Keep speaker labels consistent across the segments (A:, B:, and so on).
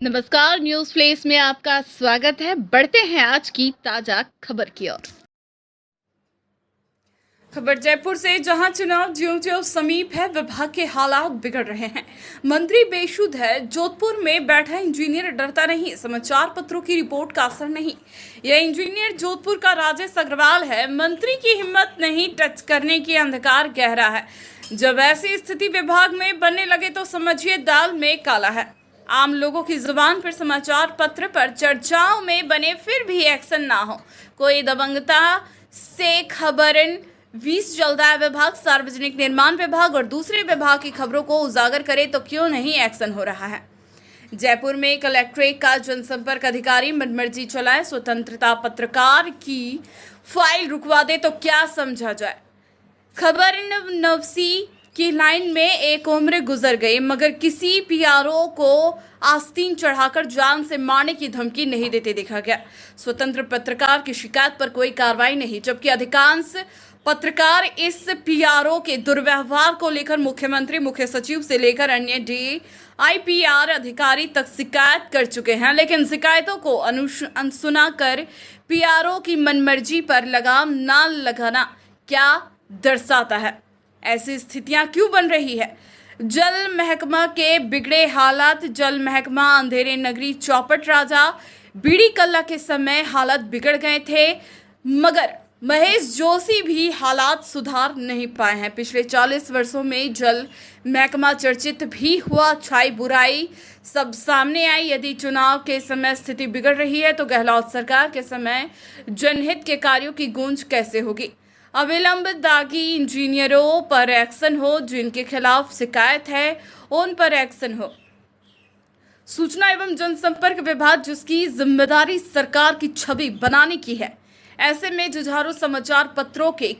A: नमस्कार, news flesh में आपका स्वागत है। बढ़ते हैं आज की ताज़ा खबर की ओर।
B: खबर जयपुर से, जहां चुनाव ज्यों-ज्यों समीप है, विभाग के हालात बिगड़ रहे हैं। मंत्री बेशुद्ध है। जोधपुर में बैठा इंजीनियर डरता नहीं। समाचार पत्रों की रिपोर्ट का असर नहीं। यह इंजीनियर जोधपुर का राजेश अग्रवाल है। मंत्री की हिम्मत नहीं, टच करने की अंधकार गहरा है। जब ऐसी स्थिति विभाग में बनने लगे तो समझिए दाल में काला है। आम लोगों की जुबान पर समाचार पत्र पर चर्चाओं में बने, फिर भी एक्शन ना हो। कोई दबंगता से खबरें 20 जलदाय विभाग, सार्वजनिक निर्माण विभाग और दूसरे विभाग की खबरों को उजागर करे तो क्यों नहीं एक्शन हो रहा है। जयपुर में कलेक्ट्रेट का जनसंपर्क अधिकारी मनमर्जी चलाए, स्वतंत्रता पत्रकार की फाइल रुकवा दे तो क्या समझा जाए। खबर नवसी की लाइन में एक उम्र गुजर गई, मगर किसी पीआरओ को आस्तीन चढ़ाकर जान से मारने की धमकी नहीं देते देखा गया। स्वतंत्र पत्रकार की शिकायत पर कोई कार्रवाई नहीं, जबकि अधिकांश पत्रकार इस पीआरओ के दुर्व्यवहार को लेकर मुख्यमंत्री, मुख्य सचिव से लेकर अन्य डीआईपीआर अधिकारी तक शिकायत कर चुके हैं। लेकिन शिकायतों को अनसुना कर पीआरओ की मनमर्जी पर लगाम न लगाना क्या दर्शाता है? ऐसी स्थितियां क्यों बन रही है? जल महकमा के बिगड़े हालात। जल महकमा अंधेरे नगरी चौपट राजा बीड़ी कल्ला के समय हालात बिगड़ गए थे, मगर महेश जोशी भी हालात सुधार नहीं पाए हैं। पिछले 40 वर्षों में जल महकमा चर्चित भी हुआ, छाई बुराई सब सामने आई। यदि चुनाव के समय स्थिति बिगड़ रही है तो गहलोत सरकार के समय जनहित के कार्यों की गूंज कैसे होगी? अविलंब दागी इंजीनियरों पर एक्शन हो, जिनके खिलाफ शिकायत है उन पर एक्शन हो। सूचना एवं जनसंपर्क विभाग, जिसकी जिम्मेदारी सरकार की छवि बनाने की है, ऐसे में जुझारू समाचार पत्रों के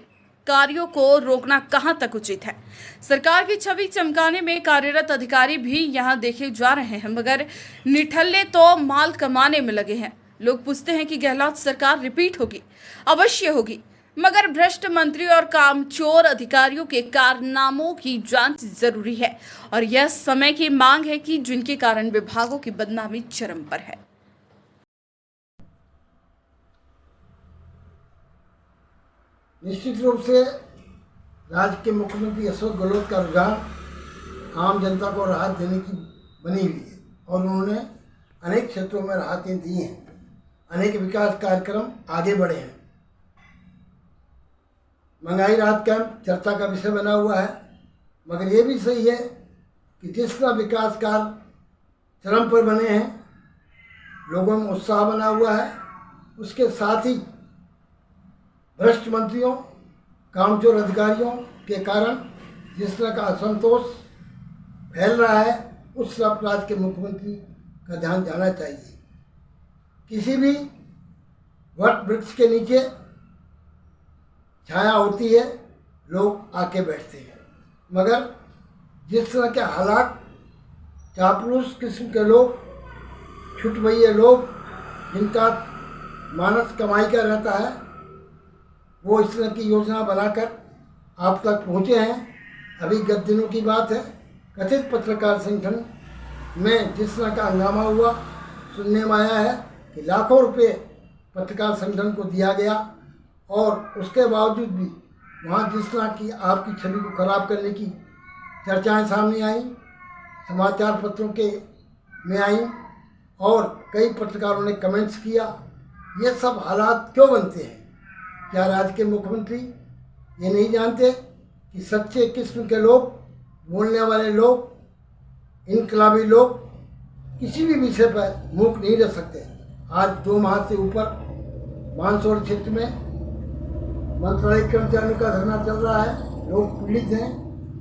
B: कार्यों को रोकना कहां तक उचित है? सरकार की छवि चमकाने में कार्यरत अधिकारी भी यहां देखे जा रहे हैं, मगर निठल्ले तो माल कमाने में लगे हैं। लोग पूछते हैं कि गहलोत सरकार रिपीट होगी? अवश्य होगी, मगर भ्रष्ट मंत्री और कामचोर अधिकारियों के कारनामों की जांच जरूरी है, और यह समय की मांग है कि जिनके कारण विभागों की बदनामी चरम पर है।
C: निश्चित रूप से राज्य के मुख्यमंत्री अशोक गहलोत का रुझान आम जनता को राहत देने की बनी हुई है, और उन्होंने अनेक क्षेत्रों में राहतें दी हैं। अनेक विकास कार्यक्रम आगे बढ़े हैं। महंगाई राहत कैंप चर्चा का विषय बना हुआ है, मगर ये भी सही है कि जिस तरह विकास कार्य चरम पर बने हैं, लोगों में उत्साह बना हुआ है, उसके साथ ही भ्रष्ट मंत्रियों, कामचोर अधिकारियों के कारण जिस तरह का असंतोष फैल रहा है, उस तरफ राज्य के मुख्यमंत्री का ध्यान जाना चाहिए। किसी भी वट वृक्ष के नीचे छाया होती है, लोग आके बैठते हैं, मगर जिस तरह के हालात, चापलूस किस्म के लोग, छुटभइये लोग, जिनका मानस कमाई का रहता है, वो इस तरह की योजना बनाकर आप तक पहुँचे हैं। अभी गत दिनों की बात है, कथित पत्रकार संगठन में जिस तरह का हंगामा हुआ, सुनने में आया है कि लाखों रुपए पत्रकार संगठन को दिया गया, और उसके बावजूद भी वहाँ जिस तरह की आपकी छवि को खराब करने की चर्चाएं सामने आई, समाचार पत्रों के में आई, और कई पत्रकारों ने कमेंट्स किया। ये सब हालात क्यों बनते हैं? क्या राज्य के मुख्यमंत्री ये नहीं जानते कि सच्चे किस्म के लोग, बोलने वाले लोग, इनकलाबी लोग किसी भी विषय पर मूक नहीं रह सकते? आज 2 माह से ऊपर मानसरोवर क्षेत्र में मंत्रालय कर्मचारियों का धरना चल रहा है। लोग पीड़ित हैं,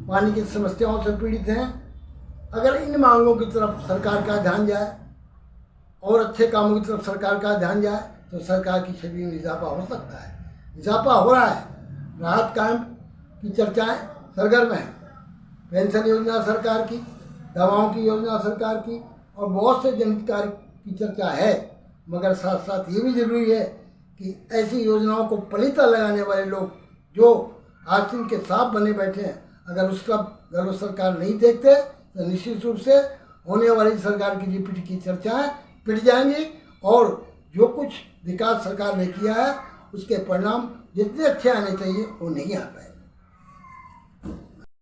C: पानी की समस्याओं से पीड़ित हैं। अगर इन मांगों की तरफ सरकार का ध्यान जाए और अच्छे कामों की तरफ सरकार का ध्यान जाए तो सरकार की छवि में इजाफा हो सकता है। इजाफा हो रहा है। राहत कैंप की चर्चाएं सरगर्म हैं। पेंशन योजना सरकार की, दवाओं की योजना सरकार की, और बहुत से जनहित कार्य की चर्चा है, मगर साथ साथ ये भी जरूरी है कि ऐसी योजनाओं को पलीता लगाने वाले लोग जो आस्तीन के साथ बने बैठे हैं, अगर उस तरफ गहलोत सरकार नहीं देखते तो निश्चित रूप से होने वाली सरकार की रिपीट की चर्चाएं पिट जाएंगी और जो कुछ विकास सरकार ने किया है उसके परिणाम जितने अच्छे आने चाहिए वो नहीं आ पाए।